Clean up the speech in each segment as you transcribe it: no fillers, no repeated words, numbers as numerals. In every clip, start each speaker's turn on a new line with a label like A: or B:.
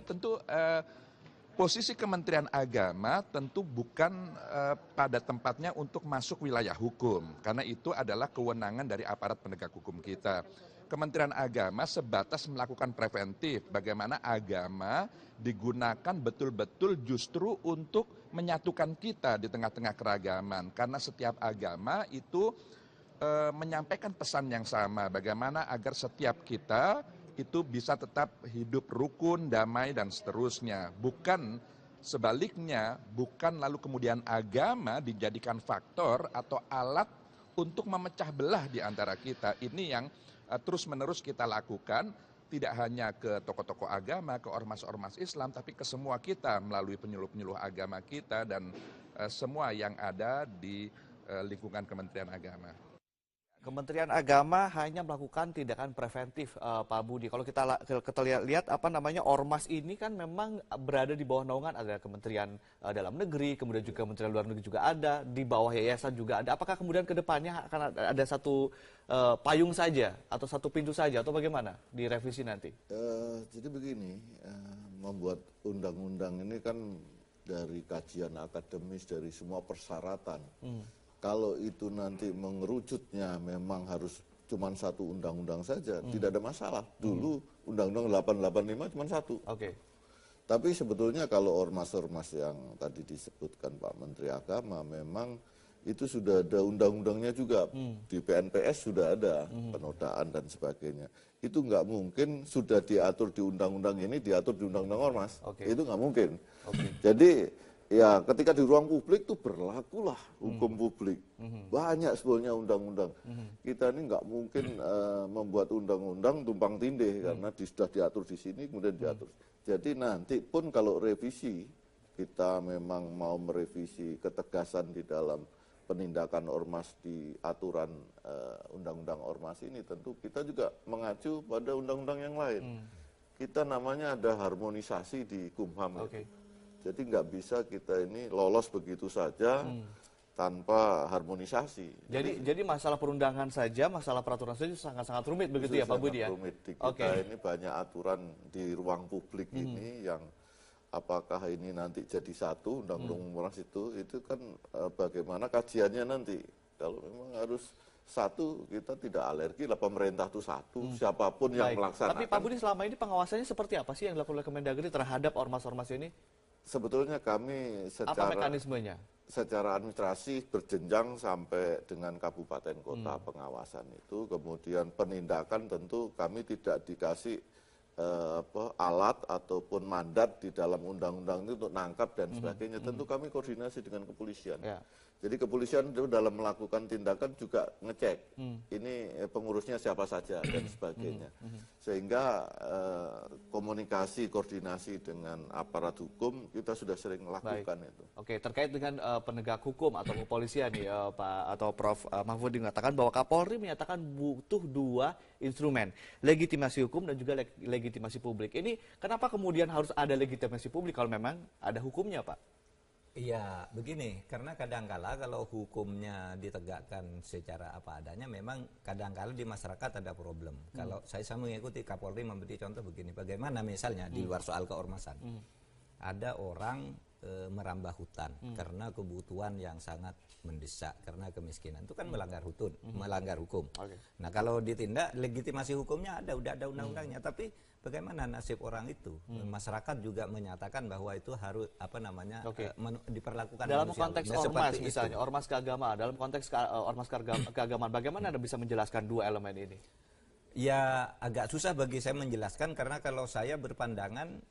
A: tentu posisi Kementerian Agama tentu bukan pada tempatnya untuk masuk wilayah hukum, karena itu adalah kewenangan dari aparat penegak hukum kita. Kementerian Agama sebatas melakukan preventif, bagaimana agama digunakan betul-betul justru untuk menyatukan kita di tengah-tengah keragaman, karena setiap agama itu menyampaikan pesan yang sama, bagaimana agar setiap kita itu bisa tetap hidup rukun, damai, dan seterusnya. Bukan sebaliknya, bukan lalu kemudian agama dijadikan faktor atau alat untuk memecah belah di antara kita. Ini yang terus-menerus kita lakukan, tidak hanya ke tokoh-tokoh agama, ke ormas-ormas Islam, tapi ke semua kita melalui penyuluh-penyuluh agama kita dan semua yang ada di lingkungan Kementerian Agama.
B: Kementerian Agama hanya melakukan tindakan preventif, Pak Budi. Kalau kita lihat ormas ini kan memang berada di bawah naungan ada Kementerian Dalam Negeri, kemudian juga Kementerian Luar Negeri juga ada, di bawah yayasan juga ada. Apakah kemudian ke depannya akan ada satu payung saja atau satu pintu saja atau bagaimana di revisi nanti?
C: Jadi begini, membuat undang-undang ini kan dari kajian akademis, dari semua persyaratan. Kalau itu nanti mengerucutnya memang harus cuma satu undang-undang saja, tidak ada masalah. Dulu Undang-Undang 885 cuma satu. Tapi sebetulnya kalau ormas-ormas yang tadi disebutkan Pak Menteri Agama, memang itu sudah ada undang-undangnya juga. Di PNPS sudah ada penodaan dan sebagainya. Itu nggak mungkin sudah diatur di undang-undang ini, diatur di undang-undang ormas. Itu nggak mungkin. Jadi ya ketika di ruang publik itu berlakulah hukum publik. Banyak sebetulnya undang-undang. Kita ini nggak mungkin membuat undang-undang tumpang tindih karena sudah diatur di sini kemudian diatur. Jadi nanti pun kalau revisi, kita memang mau merevisi ketegasan di dalam penindakan ormas di aturan undang-undang ormas ini, tentu kita juga mengacu pada undang-undang yang lain. Kita namanya ada harmonisasi di Kumham. Jadi nggak bisa kita ini lolos begitu saja tanpa harmonisasi.
B: Jadi masalah perundangan saja, masalah peraturan saja sangat-sangat rumit begitu ya Pak Budi ya?
C: Rumit. Di kita ini banyak aturan di ruang publik ini yang apakah ini nanti jadi satu undang-undang ormas itu kan bagaimana kajiannya nanti. Kalau memang harus satu, kita tidak alergi lah, pemerintah itu satu, siapapun yang melaksanakan.
B: Tapi Pak Budi selama ini pengawasannya seperti apa sih yang dilakukan oleh Kemendagri terhadap ormas-ormas ini?
C: Sebetulnya kami
B: apa mekanismenya?
C: Secara administrasi berjenjang sampai dengan kabupaten kota pengawasan itu, kemudian penindakan tentu kami tidak dikasih alat ataupun mandat di dalam undang-undang itu untuk nangkap dan sebagainya. Tentu kami koordinasi dengan kepolisian. Jadi kepolisian itu dalam melakukan tindakan juga ngecek ini pengurusnya siapa saja dan sebagainya. Sehingga komunikasi, koordinasi dengan aparat hukum kita sudah sering lakukan itu.
B: Oke, terkait dengan penegak hukum atau kepolisian nih Pak atau Prof Mahfud mengatakan bahwa Kapolri menyatakan butuh dua instrumen, legitimasi hukum dan juga legitimasi publik. Ini kenapa kemudian harus ada legitimasi publik kalau memang ada hukumnya, Pak?
D: Iya, begini, karena kadangkala kalau hukumnya ditegakkan secara apa adanya, memang kadangkala di masyarakat ada problem. Kalau saya mengikuti Kapolri memberi contoh begini, bagaimana misalnya di luar soal keormasan, ada orang merambah hutan karena kebutuhan yang sangat mendesak, karena kemiskinan, itu kan melanggar hukum. Nah kalau ditindak, legitimasi hukumnya ada, udah ada undang-undangnya, tapi bagaimana nasib orang itu? Masyarakat juga menyatakan bahwa itu harus diperlakukan
B: dalam konteks ormas misalnya, ormas keagamaan, dalam konteks ormas keagamaan, bagaimana Anda bisa menjelaskan dua elemen ini?
D: Ya agak susah bagi saya menjelaskan, karena kalau saya berpandangan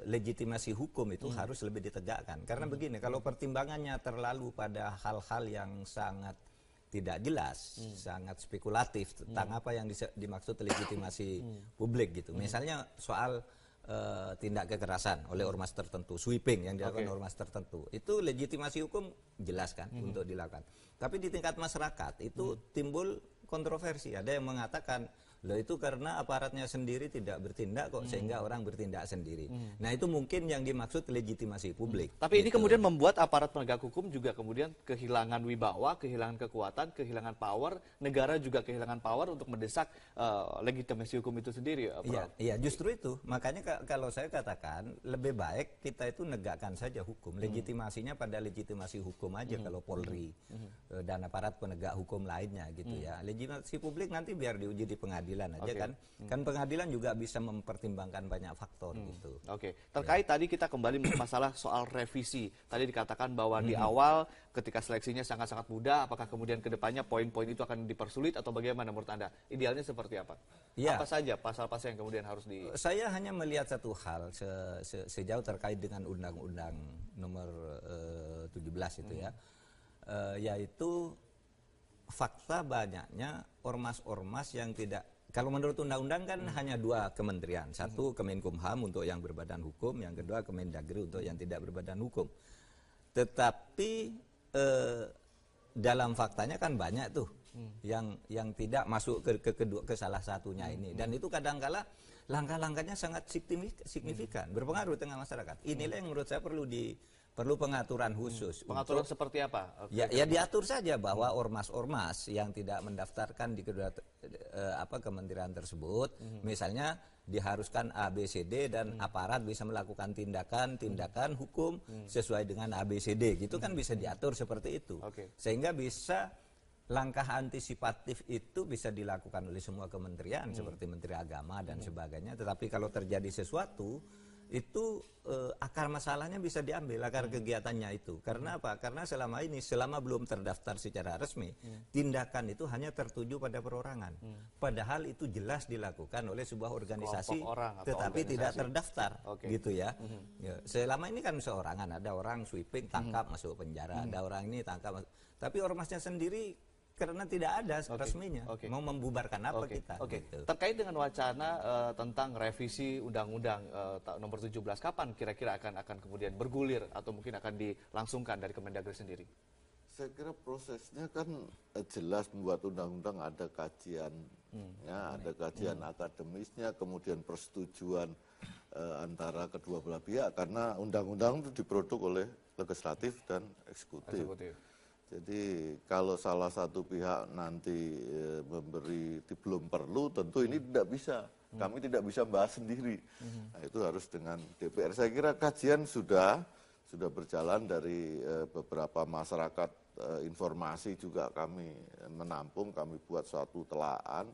D: legitimasi hukum itu harus lebih ditegakkan. Karena begini, kalau pertimbangannya terlalu pada hal-hal yang sangat tidak jelas, sangat spekulatif tentang apa yang dimaksud legitimasi publik gitu. Misalnya soal tindak kekerasan oleh ormas tertentu, sweeping yang dilakukan ormas tertentu, itu legitimasi hukum jelas kan untuk dilakukan. Tapi di tingkat masyarakat itu timbul kontroversi. Ada yang mengatakan Loh itu karena aparatnya sendiri tidak bertindak kok sehingga orang bertindak sendiri. Nah itu mungkin yang dimaksud legitimasi publik.
B: Tapi ini
D: gitu.
B: kemudian membuat aparat penegak hukum juga kemudian kehilangan wibawa, kehilangan kekuatan, kehilangan power, negara juga kehilangan power untuk mendesak legitimasi hukum itu sendiri.
D: Iya, justru itu. Makanya kalau saya katakan lebih baik kita itu negakkan saja hukum. Legitimasinya pada legitimasi hukum aja kalau Polri dan aparat penegak hukum lainnya gitu ya. Legitimasi publik nanti biar diuji di pengadilan aja kan. Kan pengadilan juga bisa mempertimbangkan banyak faktor gitu.
B: Oke. Terkait tadi kita kembali masalah soal revisi. Tadi dikatakan bahwa di awal ketika seleksinya sangat-sangat mudah, apakah kemudian ke depannya poin-poin itu akan dipersulit atau bagaimana menurut Anda? Idealnya seperti apa?
D: Ya.
B: Apa saja pasal-pasal yang kemudian harus di...
D: Saya hanya melihat satu hal sejauh terkait dengan Undang-Undang nomor 17 itu ya. Yaitu fakta banyaknya ormas-ormas yang tidak. Kalau menurut undang-undang kan hanya 2 kementerian. Satu Kemenkumham untuk yang berbadan hukum, yang kedua Kemendagri untuk yang tidak berbadan hukum. Tetapi dalam faktanya kan banyak tuh yang tidak masuk ke salah satunya ini. Dan itu kadang-kala langkah-langkahnya sangat signifikan, berpengaruh tengah masyarakat. Inilah yang menurut saya perlu pengaturan khusus.
B: Pengaturan seperti apa?
D: Ya diatur saja bahwa ormas-ormas yang tidak mendaftarkan di kedua kementerian tersebut, misalnya diharuskan ABCD dan aparat bisa melakukan tindakan hukum sesuai dengan ABCD, gitu kan bisa diatur seperti itu. Sehingga bisa langkah antisipatif itu bisa dilakukan oleh semua kementerian seperti Menteri Agama dan sebagainya. Tetapi kalau terjadi sesuatu itu akar masalahnya bisa diambil, akar kegiatannya itu. Karena apa? Karena selama belum terdaftar secara resmi, tindakan itu hanya tertuju pada perorangan. Padahal itu jelas dilakukan oleh sebuah organisasi tetapi tidak terdaftar, gitu ya. Ya. Selama ini kan seorangan, ada orang sweeping tangkap masuk penjara, ada orang ini tangkap tapi ormasnya sendiri karena tidak ada resminya. Mau membubarkan apa kita? Gitu.
B: Terkait dengan wacana tentang revisi Undang-Undang nomor 17, kapan kira-kira akan kemudian bergulir atau mungkin akan dilangsungkan dari Kemendagri sendiri?
C: Saya kira prosesnya kan jelas membuat undang-undang ada kajian, ada kajian akademisnya, kemudian persetujuan antara kedua belah pihak karena undang-undang itu diproduk oleh legislatif dan eksekutif. Jadi kalau salah satu pihak nanti memberi belum perlu, tentu ini tidak bisa. Kami tidak bisa bahas sendiri. Nah, itu harus dengan DPR. Saya kira kajian sudah berjalan dari beberapa masyarakat, informasi juga kami menampung, kami buat suatu telaah.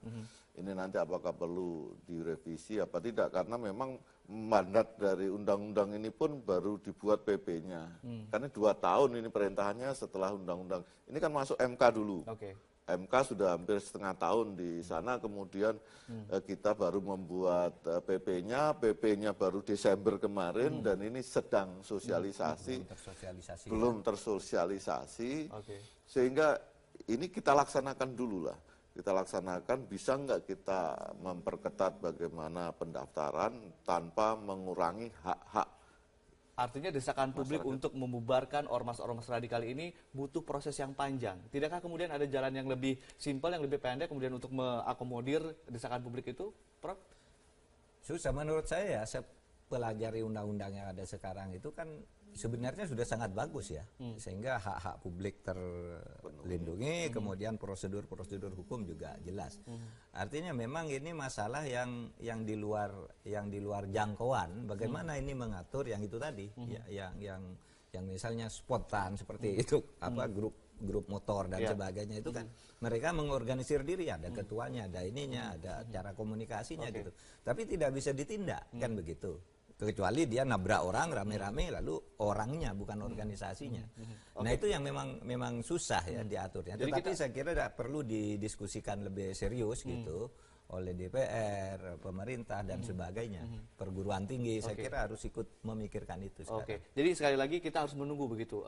C: Ini nanti apakah perlu direvisi apa tidak, karena memang mandat dari undang-undang ini pun baru dibuat PP-nya. Karena 2 tahun ini perintahannya setelah undang-undang. Ini kan masuk MK dulu. MK sudah hampir setengah tahun di sana, kemudian kita baru membuat PP-nya baru Desember kemarin, dan ini sedang sosialisasi, belum tersosialisasi, sehingga ini kita laksanakan dulu lah. Kita laksanakan, bisa nggak kita memperketat bagaimana pendaftaran tanpa mengurangi hak-hak.
B: Artinya desakan publik untuk membubarkan ormas-ormas radikal ini butuh proses yang panjang. Tidakkah kemudian ada jalan yang lebih simpel, yang lebih pendek kemudian untuk mengakomodir desakan publik itu, Prof?
D: Susah menurut saya ya, saya pelajari undang-undang yang ada sekarang itu kan sebenarnya sudah sangat bagus ya, sehingga hak-hak publik terlindungi, kemudian prosedur-prosedur hukum juga jelas. Artinya memang ini masalah yang di luar jangkauan. Bagaimana ini mengatur yang itu tadi, yang misalnya spontan seperti itu, grup motor dan sebagainya itu kan mereka mengorganisir diri, ada ketuanya, ada ininya, ada cara komunikasinya gitu. Tapi tidak bisa ditindak kan begitu. Kecuali dia nabrak orang rame-rame lalu orangnya bukan organisasinya. Nah itu yang memang susah ya diaturnya. Tetapi saya kira perlu didiskusikan lebih serius gitu oleh DPR, pemerintah dan sebagainya. Perguruan tinggi saya kira harus ikut memikirkan itu sekarang.
B: Jadi sekali lagi kita harus menunggu begitu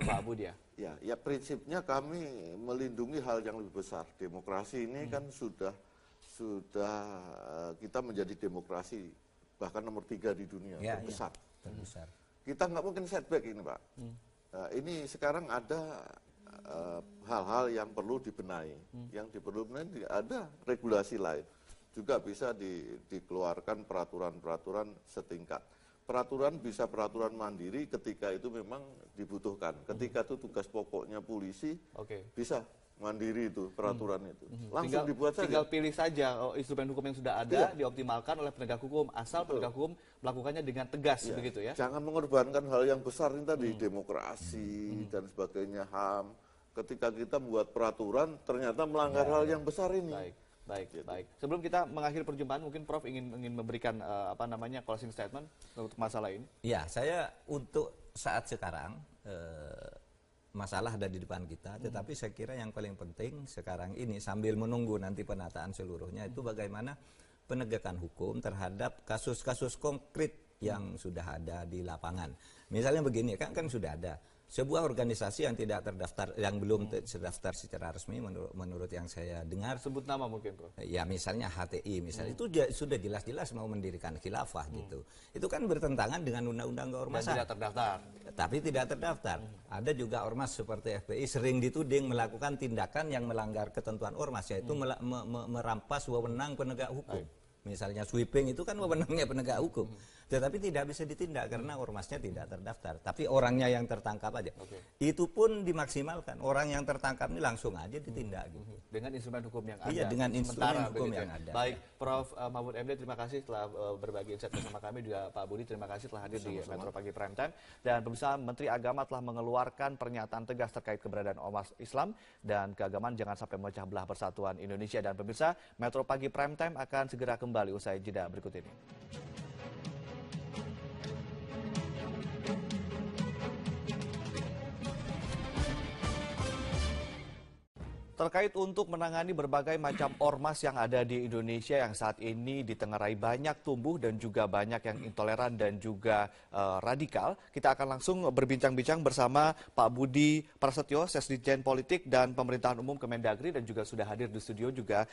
B: Pak Budi ya.
C: Ya prinsipnya kami melindungi hal yang lebih besar. Demokrasi ini kan sudah kita menjadi demokrasi bahkan nomor 3 di dunia, terbesar. Kita nggak mungkin setback ini, Pak. Ini sekarang ada hal-hal yang perlu dibenahi. Yang perlu dibenahi ada regulasi lain. juga bisa dikeluarkan peraturan-peraturan setingkat. Peraturan bisa peraturan mandiri ketika itu memang dibutuhkan. Ketika itu tugas pokoknya polisi, bisa mandiri itu peraturan itu. Langsung dibuat saja.
B: Tinggal pilih saja instrumen hukum yang sudah ada dioptimalkan oleh penegak hukum, asal penegak hukum melakukannya dengan tegas, begitu ya.
C: Jangan mengorbankan hal yang besar ini tadi, demokrasi dan sebagainya, HAM. Ketika kita membuat peraturan ternyata melanggar hal yang besar ini.
B: Baik. Sebelum kita mengakhiri perjumpaan, mungkin Prof ingin memberikan closing statement untuk masalah ini.
D: Ya, saya untuk saat sekarang masalah ada di depan kita, tetapi saya kira yang paling penting sekarang ini sambil menunggu nanti penataan seluruhnya itu bagaimana penegakan hukum terhadap kasus-kasus konkret yang sudah ada di lapangan. Misalnya begini, kan sudah ada sebuah organisasi yang tidak terdaftar, yang belum terdaftar secara resmi menurut yang saya dengar.
B: Sebut nama mungkin, Prof.
D: Ya misalnya HTI, misalnya itu sudah jelas-jelas mau mendirikan khilafah gitu. Itu kan bertentangan dengan undang-undang keormasan.
B: Dan tidak terdaftar.
D: Tapi tidak terdaftar. Ada juga ormas seperti FPI sering dituding melakukan tindakan yang melanggar ketentuan ormas, yaitu merampas wewenang penegak hukum. Misalnya sweeping itu kan wewenangnya penegak hukum. Tetapi tidak bisa ditindak karena ormasnya tidak terdaftar. Tapi orangnya yang tertangkap aja. Itu pun dimaksimalkan. Orang yang tertangkap ini langsung aja ditindak gitu.
B: Dengan instrumen hukum yang ada.
D: Iya, dengan instrumen hukum yang ada.
B: Baik, Prof. Mahfud MD, terima kasih telah berbagi insight bersama kami. Juga Pak Budi, terima kasih telah hadir di Metro Pagi Prime Time. Dan pemirsa, Menteri Agama telah mengeluarkan pernyataan tegas terkait keberadaan ormas Islam dan keagamaan jangan sampai memecah belah persatuan Indonesia. Dan pemirsa, Metro Pagi Prime Time akan segera kembali usai jeda berikut ini. Terkait untuk menangani berbagai macam ormas yang ada di Indonesia yang saat ini ditengarai banyak tumbuh dan juga banyak yang intoleran dan juga radikal, kita akan langsung berbincang-bincang bersama Pak Budi Prasetyo, Sesdijen Politik dan Pemerintahan Umum Kemendagri, dan juga sudah hadir di studio juga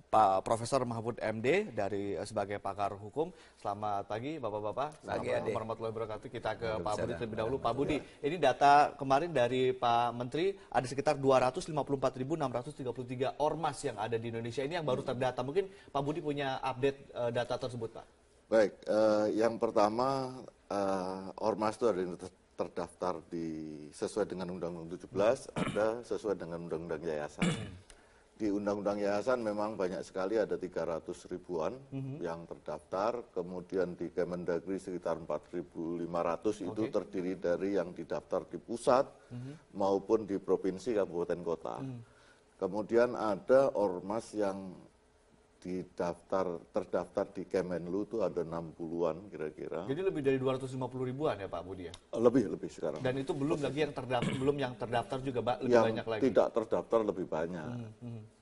B: Pak Profesor Mahfud MD dari sebagai pakar hukum. Selamat pagi Bapak-bapak. Assalamualaikum warahmatullahi wabarakatuh. Kita ke Pak Budi terlebih dahulu. Pak Budi, ini data kemarin dari Pak Menteri ada sekitar 254.633 ormas yang ada di Indonesia ini yang baru terdata. Mungkin Pak Budi punya update data tersebut, Pak.
C: Baik, yang pertama ormas itu ada yang terdaftar sesuai dengan Undang-Undang 17, ada sesuai dengan Undang-Undang Yayasan. Di Undang-Undang Yayasan memang banyak sekali, ada 300 ribuan yang terdaftar, kemudian di Kemendagri sekitar 4.500 itu terdiri dari yang didaftar di pusat maupun di provinsi, kabupaten, kota. Kemudian ada ormas yang terdaftar di Kemenlu itu ada 60-an kira-kira.
B: Jadi lebih dari 250 ribuan ya Pak Budi ya?
C: Lebih sekarang.
B: Dan itu belum lagi yang terdaftar juga Pak, lebih
C: yang
B: banyak lagi.
C: Tidak terdaftar lebih banyak.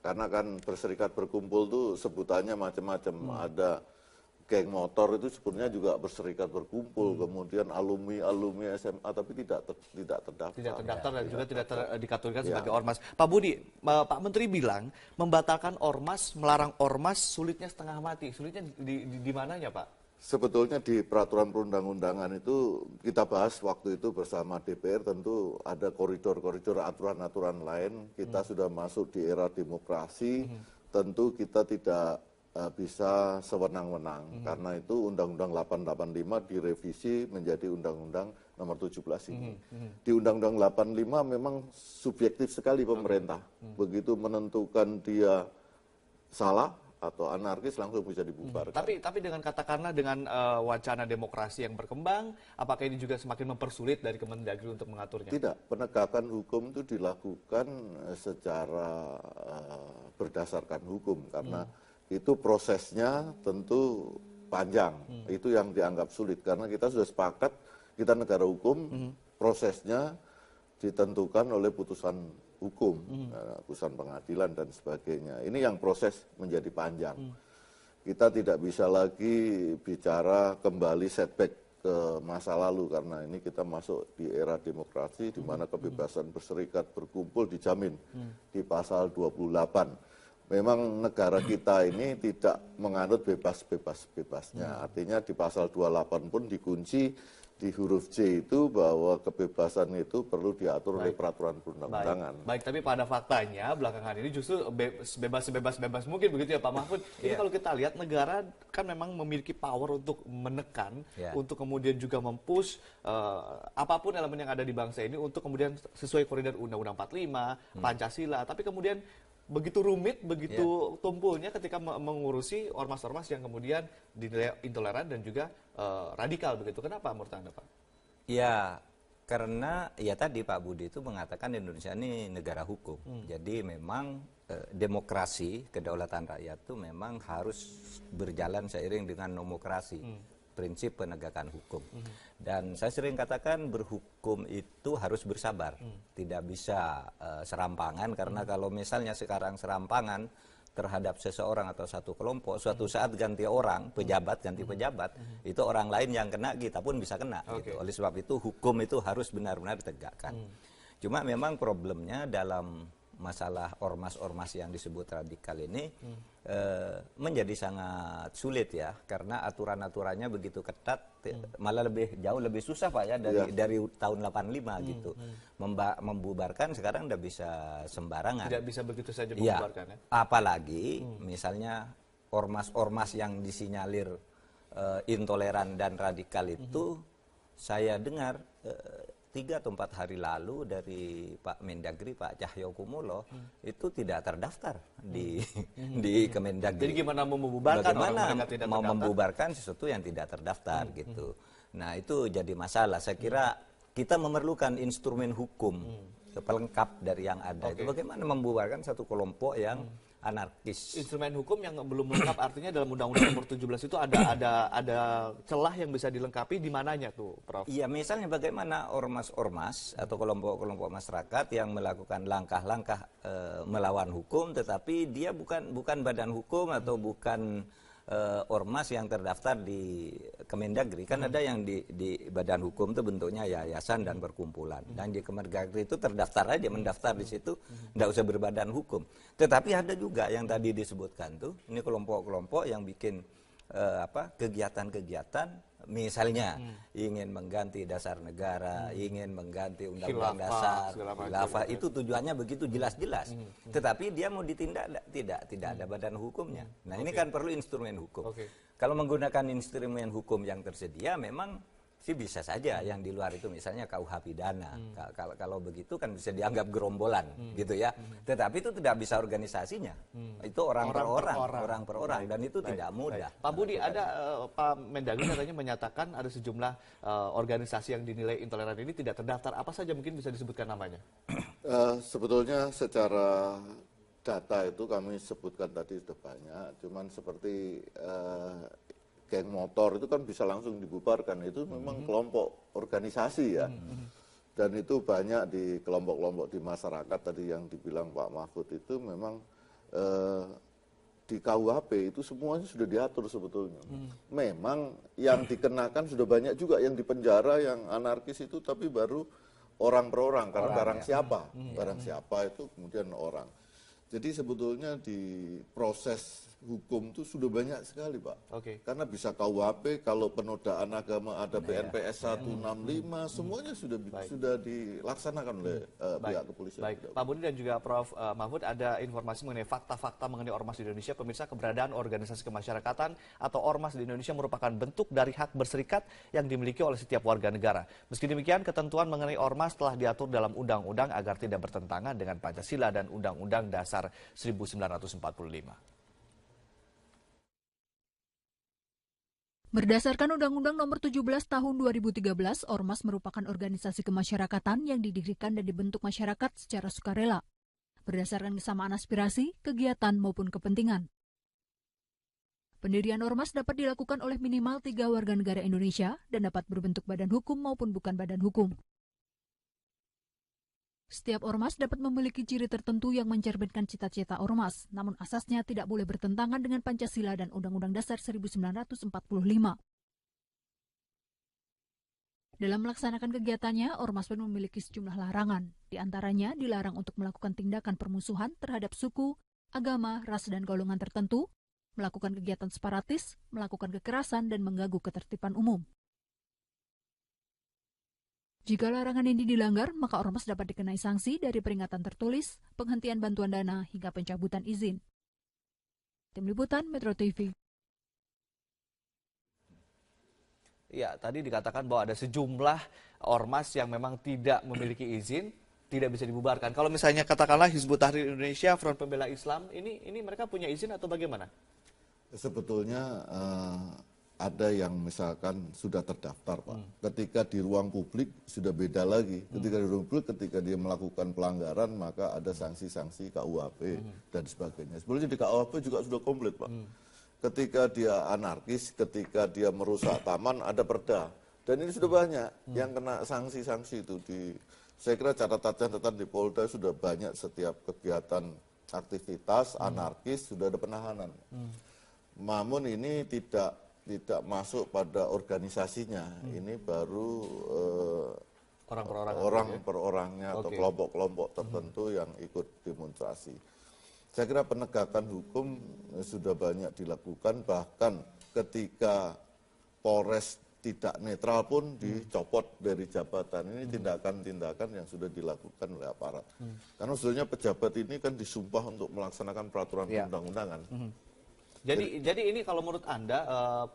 C: Karena kan berserikat berkumpul tuh sebutannya macam-macam. Ada geng motor itu sebenarnya juga berserikat berkumpul, kemudian alumni SMA tapi tidak terdaftar.
B: Tidak terdaftar dan juga tidak dikategorikan sebagai ormas. Pak Budi, Pak Menteri bilang membatalkan ormas, melarang ormas, sulitnya setengah mati. Sulitnya di mananya, Pak?
C: Sebetulnya di peraturan perundang-undangan itu kita bahas waktu itu bersama DPR, tentu ada koridor-koridor aturan-aturan lain. Kita sudah masuk di era demokrasi, tentu kita tidak bisa sewenang-wenang. Karena itu Undang-Undang 885 direvisi menjadi Undang-Undang nomor 17 ini. Di Undang-Undang 85 memang subjektif sekali pemerintah. Begitu menentukan dia salah atau anarkis langsung bisa dibubarkan.
B: Tapi dengan katakanlah dengan wacana demokrasi yang berkembang, apakah ini juga semakin mempersulit dari Kemendagri untuk mengaturnya?
C: Tidak, penegakan hukum itu dilakukan secara berdasarkan hukum karena itu prosesnya tentu panjang. Itu yang dianggap sulit karena kita sudah sepakat kita negara hukum, prosesnya ditentukan oleh putusan hukum, putusan pengadilan dan sebagainya. Ini yang proses menjadi panjang. Kita tidak bisa lagi bicara kembali setback ke masa lalu karena ini kita masuk di era demokrasi di mana kebebasan berserikat berkumpul dijamin di pasal 28. Memang negara kita ini tidak menganut bebas-bebasnya. Artinya di pasal 28 pun dikunci di huruf C itu bahwa kebebasan itu perlu diatur oleh peraturan perundang-undangan.
B: Baik, tapi pada faktanya belakangan ini justru sebebas mungkin begitu ya Pak Mahfud. Ini kalau kita lihat negara kan memang memiliki power untuk menekan, untuk kemudian juga mempush apapun elemen yang ada di bangsa ini untuk kemudian sesuai koridor Undang-Undang 45, Pancasila. Tapi kemudian begitu rumit, begitu tumpulnya ketika mengurusi ormas-ormas yang kemudian dinilai intoleran dan juga radikal begitu. Kenapa menurut Anda, Pak?
D: Ya, karena ya tadi Pak Budi itu mengatakan Indonesia ini negara hukum. Jadi memang demokrasi, kedaulatan rakyat itu memang harus berjalan seiring dengan demokrasi. Prinsip penegakan hukum. Dan saya sering katakan berhukum itu harus bersabar. Tidak bisa serampangan, karena kalau misalnya sekarang serampangan terhadap seseorang atau satu kelompok, suatu saat ganti orang, ganti pejabat, itu orang lain yang kena, kita pun bisa kena. Gitu. Oleh sebab itu hukum itu harus benar-benar ditegakkan. Cuma memang problemnya dalam masalah ormas-ormas yang disebut radikal ini menjadi sangat sulit ya, karena aturan-aturannya begitu ketat, malah jauh lebih susah Pak ya dari tahun 85 gitu. Membubarkan sekarang udah bisa sembarangan.
B: Tidak bisa begitu saja membubarkan ya.
D: Apalagi misalnya ormas-ormas yang disinyalir intoleran dan radikal itu saya dengar 3 atau 4 hari lalu dari Pak Mendagri, Pak Cahyokumolo, itu tidak terdaftar di Kemendagri.
B: Jadi gimana mau membubarkan
D: mau membubarkan sesuatu yang tidak terdaftar gitu. Nah itu jadi masalah. Saya kira kita memerlukan instrumen hukum pelengkap dari yang ada. Itu bagaimana membubarkan satu kelompok yang anarkis.
B: Instrumen hukum yang belum lengkap artinya dalam Undang-Undang Nomor 17 itu ada celah yang bisa dilengkapi di mananya tuh, Prof?
D: Iya, misalnya bagaimana ormas-ormas atau kelompok-kelompok masyarakat yang melakukan langkah-langkah melawan hukum, tetapi dia bukan badan hukum atau bukan ormas yang terdaftar di Kemendagri. Kan ada yang di badan hukum itu bentuknya yayasan dan perkumpulan. Dan di Kemendagri itu terdaftar aja, mendaftar di situ, tidak usah berbadan hukum. Tetapi ada juga yang tadi disebutkan tuh, ini kelompok-kelompok yang bikin kegiatan-kegiatan, misalnya ingin mengganti dasar negara, ingin mengganti undang-undang dasar, khilafah, itu tujuannya begitu jelas-jelas. Tetapi dia mau ditindak tidak ada badan hukumnya. Nah ini kan perlu instrumen hukum. Kalau menggunakan instrumen hukum yang tersedia, memang sih bisa saja yang di luar itu misalnya KUH pidana. Kalau begitu kan bisa dianggap gerombolan gitu ya. Tetapi itu tidak bisa organisasinya. Itu orang per orang dan itu tidak mudah.
B: Pak Budi, ada Pak Mendagri katanya menyatakan ada sejumlah organisasi yang dinilai intoleran ini tidak terdaftar. Apa saja mungkin bisa disebutkan namanya?
C: Sebetulnya secara data itu kami sebutkan tadi sudah banyak. Cuman seperti geng motor itu kan bisa langsung dibubarkan, itu memang kelompok organisasi ya. Dan itu banyak di kelompok-kelompok di masyarakat tadi yang dibilang Pak Mahfud itu memang di KUHP itu semuanya sudah diatur sebetulnya. Memang yang dikenakan sudah banyak juga, yang dipenjara yang anarkis itu, tapi baru orang per orang, karena barang siapa itu kemudian orang. Jadi sebetulnya di proses hukum itu sudah banyak sekali Pak. Karena bisa KUHP, kalau penodaan agama ada BNPS 165, semuanya sudah dilaksanakan oleh pihak kepolisian.
B: Baik, Pak Budi dan juga Prof. Mahfud, ada informasi mengenai fakta-fakta mengenai ormas di Indonesia. Pemirsa, keberadaan organisasi kemasyarakatan atau ormas di Indonesia merupakan bentuk dari hak berserikat yang dimiliki oleh setiap warga negara. Meski demikian, ketentuan mengenai ormas telah diatur dalam undang-undang agar tidak bertentangan dengan Pancasila dan Undang-Undang Dasar 1945.
E: Berdasarkan Undang-Undang Nomor 17 Tahun 2013, ormas merupakan organisasi kemasyarakatan yang didirikan dan dibentuk masyarakat secara sukarela, berdasarkan kesamaan aspirasi, kegiatan maupun kepentingan. Pendirian ormas dapat dilakukan oleh minimal 3 warga negara Indonesia dan dapat berbentuk badan hukum maupun bukan badan hukum. Setiap ormas dapat memiliki ciri tertentu yang mencerminkan cita-cita ormas, namun asasnya tidak boleh bertentangan dengan Pancasila dan Undang-Undang Dasar 1945. Dalam melaksanakan kegiatannya, ormas pun memiliki sejumlah larangan. Di antaranya dilarang untuk melakukan tindakan permusuhan terhadap suku, agama, ras, dan golongan tertentu, melakukan kegiatan separatis, melakukan kekerasan, dan mengganggu ketertiban umum. Jika larangan ini dilanggar, maka ormas dapat dikenai sanksi dari peringatan tertulis, penghentian bantuan dana, hingga pencabutan izin. Tim Liputan Metro TV.
B: Ya, tadi dikatakan bahwa ada sejumlah ormas yang memang tidak memiliki izin, tidak bisa dibubarkan. Kalau misalnya katakanlah Hizbut Tahrir Indonesia, Front Pembela Islam, ini mereka punya izin atau bagaimana?
C: Sebetulnya ada yang misalkan sudah terdaftar, Pak. Ketika di ruang publik sudah beda lagi. Ketika di ruang publik, ketika dia melakukan pelanggaran, maka ada sanksi-sanksi KUHP dan sebagainya. Sebetulnya di KUHP juga sudah komplit, Pak. Ketika dia anarkis, ketika dia merusak taman, ada perda. Dan ini sudah banyak yang kena sanksi-sanksi itu. Saya kira catatan di Polda sudah banyak setiap kegiatan aktivitas anarkis sudah ada penahanan. Namun ini tidak masuk pada organisasinya. Ini baru orang per orangnya atau kelompok-kelompok tertentu yang ikut demonstrasi. Saya kira penegakan hukum sudah banyak dilakukan, bahkan ketika Polres tidak netral pun dicopot dari jabatan. Ini tindakan-tindakan yang sudah dilakukan oleh aparat. Karena sebenarnya pejabat ini kan disumpah untuk melaksanakan peraturan perundang-undangan.
B: Jadi ini kalau menurut Anda,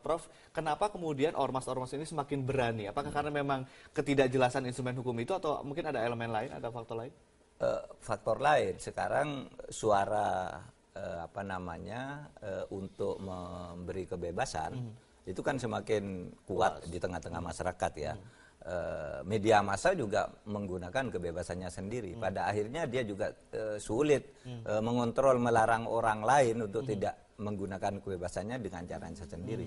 B: Prof, kenapa kemudian ormas-ormas ini semakin berani? Apakah karena memang ketidakjelasan instrumen hukum itu atau mungkin ada elemen lain, ada faktor lain?
D: Faktor lain sekarang suara untuk memberi kebebasan itu kan semakin kuat di tengah-tengah masyarakat ya. Media massa juga menggunakan kebebasannya sendiri. Pada akhirnya dia juga sulit mengontrol, melarang orang lain untuk tidak menggunakan kebebasannya dengan caranya sendiri.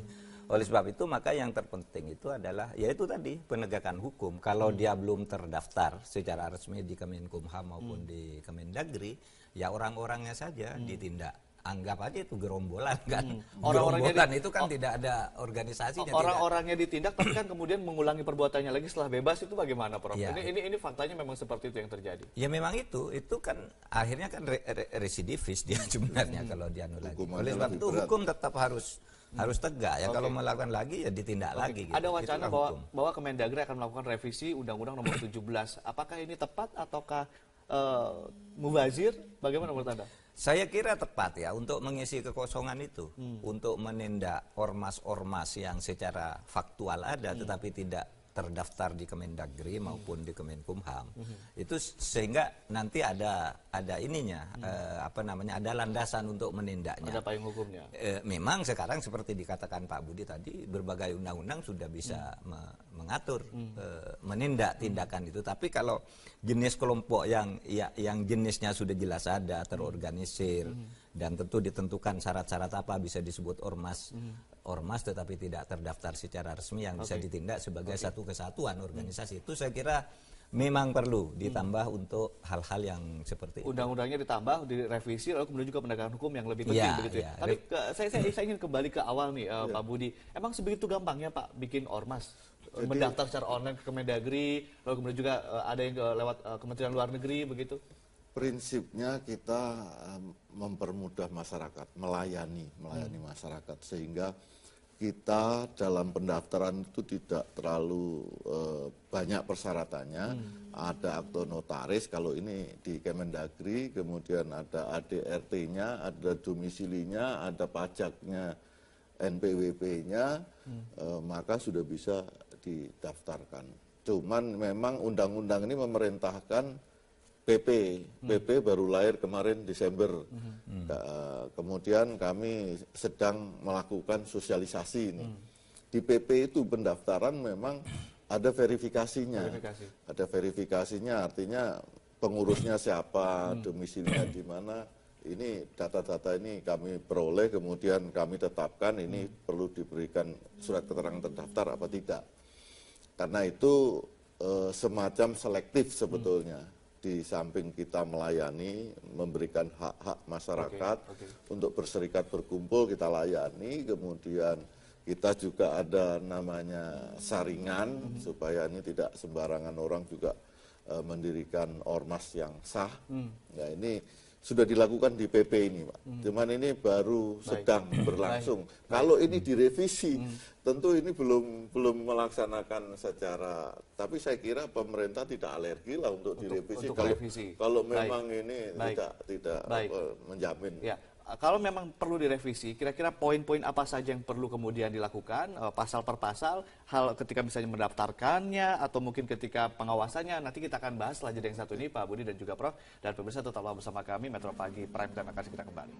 D: Oleh sebab itu maka yang terpenting itu adalah yaitu tadi penegakan hukum. Kalau dia belum terdaftar secara resmi di Kemenkumham maupun di Kemendagri, ya orang-orangnya saja ditindak. Anggap aja itu gerombolan kan. Gerombolan itu kan tidak ada organisasinya.
B: Orang-orangnya ditindak tapi kan kemudian mengulangi perbuatannya lagi setelah bebas, itu bagaimana, Prof?
D: Ya.
B: Ini faktanya memang seperti itu yang terjadi.
D: Ya memang itu kan akhirnya kan residivis dia sebenarnya kalau dia lagi. Oleh sebab itu hukum tetap harus tegak ya. Kalau melakukan lagi ya ditindak lagi. Gitu.
B: Ada wacana bahwa Kemendagri akan melakukan revisi Undang-Undang Nomor 17. Apakah ini tepat ataukah mubazir? Bagaimana menurut Anda?
D: Saya kira tepat ya untuk mengisi kekosongan itu, untuk menindak ormas-ormas yang secara faktual ada tetapi tidak terdaftar di Kemendagri maupun di Kemenkumham. Itu sehingga nanti ada ininya ada landasan untuk menindaknya.
B: Ada payung hukumnya.
D: Memang sekarang seperti dikatakan Pak Budi tadi, berbagai undang-undang sudah bisa mengatur menindak tindakan itu. Tapi kalau jenis kelompok yang jenisnya sudah jelas ada, terorganisir dan tentu ditentukan syarat-syarat apa bisa disebut ormas tetapi tidak terdaftar secara resmi yang bisa ditindak sebagai satu kesatuan organisasi, itu saya kira memang perlu ditambah untuk hal-hal yang seperti itu.
B: Undang-undangnya ditambah, direvisi, lalu kemudian juga penegakan hukum yang lebih penting begitu ya. Tapi saya ingin kembali ke awal nih, Pak Budi. Emang sebegitu gampangnya Pak bikin ormas? Mendaftar secara online ke Kemendagri, lalu kemudian juga ada yang lewat Kementerian Luar Negeri begitu?
C: Prinsipnya kita mempermudah masyarakat, melayani masyarakat, sehingga kita dalam pendaftaran itu tidak terlalu banyak persyaratannya. Ada akte notaris kalau ini di Kemendagri, kemudian ada ADRT-nya, ada domisilinya, ada pajaknya, NPWP-nya, maka sudah bisa didaftarkan. Cuman memang undang-undang ini memerintahkan PP baru lahir kemarin Desember. Kemudian kami sedang melakukan sosialisasi ini. Di PP itu pendaftaran memang ada verifikasinya. Ada verifikasinya, artinya pengurusnya siapa, domisilinya di mana. Ini data-data ini kami peroleh, kemudian kami tetapkan ini perlu diberikan surat keterangan terdaftar apa tidak. Karena itu semacam selektif sebetulnya. Di samping kita melayani, memberikan hak-hak masyarakat untuk berserikat berkumpul, kita layani, kemudian kita juga ada namanya saringan, supaya ini tidak sembarangan orang juga mendirikan ormas yang sah. Nah ini sudah dilakukan di PP ini, Pak. Cuman ini baru sedang berlangsung. Kalau ini direvisi, tentu ini belum melaksanakan secara. Tapi saya kira pemerintah tidak alergi lah untuk direvisi. Kalau memang ini tidak menjamin.
B: Ya. Kalau memang perlu direvisi, kira-kira poin-poin apa saja yang perlu kemudian dilakukan, pasal per pasal, hal ketika misalnya mendaftarkannya, atau mungkin ketika pengawasannya, nanti kita akan bahas setelah jeda yang satu ini, Pak Budi dan juga Prof. Dan pemirsa tetaplah bersama kami, Metro Pagi Prime Time akan segera kembali.